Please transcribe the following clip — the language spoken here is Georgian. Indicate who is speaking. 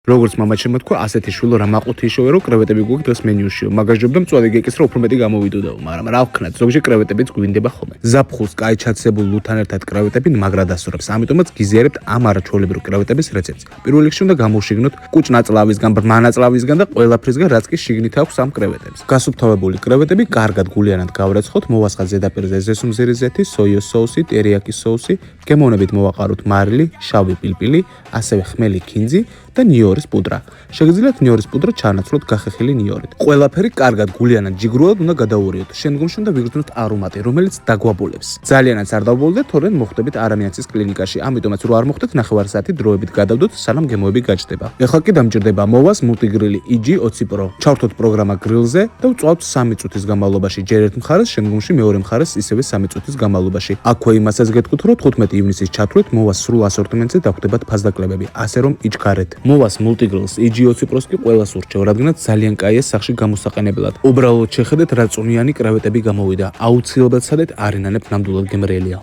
Speaker 1: როგორც მამაჩემმა თქვა, ასეთი შვილო რა მაყუთი შოვე, რომ კრევეტები გვაქვს დღეს მენიუშიო. მაგაჟობდა მწვადი გეკის, რომ უფრო მეტი გამოვიდოდაო, მაგრამ რა ვქნათ, ზოგჯერ კრევეტებიც გვინდება ხოლმე. ზაფხულს კაი ჩაცებულ ლუთთან ერთად კრევეტები მაგრად ასურებს. ამიტომაც გიზიარებთ ამ არაჩვეულებრივ კრევეტების რეცეპტს. პირველ რიგში უნდა გამოვშიგნოთ კუჭ-ნაწლავისგან, ბრმა-ნაწლავისგან და ყველაფრისგან, რაც კი შიგნით აქვს ამ კრევეტებს. გასუფთავებული კრევეტები კარგად გულიანად გავრეცხოთ, მოვასხათ ზედაპირზე ზესუმზირის ზეთი, სოიოს соуსი, ტერიაკის соуსი, გემოვნებით მოვაყაროთ მარილი, შავი პილპილი, ასევე ხმელი ქინძი და ნიორის პუდრა. შეგიძლიათ ნიორის პუდრა ჩაანაცვლოთ გახეხილი ნიორით. ყველაფერი კარგად გულიანად ჯიგრულად უნდა გადაურიოთ. შემდგომში უნდა ვიგრძნოთ არომატი, რომელიც დაგვაბოლებს. ძალიანაც არ დავბოლდეთ, თორემ მოხვდებით არამიანცის კლინიკაში. ამიტომაც რო არ მოხვდეთ, ნახევარ საათი დროებით გადავდოთ, სანამ გემოები გაჩნდება. ეხლა კი დამჭირდება მოვას მულტიგრილი EG20 Pro. ჩავრთოთ პროგრამა გრილზე და ვწვავთ 3 წუთის განმავლობაში ჯერ ერთ მხარეს, შემდგომში მეორე მხარეს ისევე 3 წუთის განმავლობაში. აქვე იმასაც გეტყვით, რომ 15 ივნისის ჩათვლით მოვას სრულ ასორტიმენტზე დაგვხვდებათ ფასდაკლებები, ასე რომ იჩქარეთ. მოვას მულტიგრილს EG20 Pro-ს კი ყველას ურჩევ, რადგანაც ძალიან კაია სახში გამოსაყენებლად. უბრალოდ შეხედეთ რა წვნიანი კრევეტები გამოვიდა. აუცილებლად სცადეთ, არ ინანებთ ნამდვილად გემრიელია.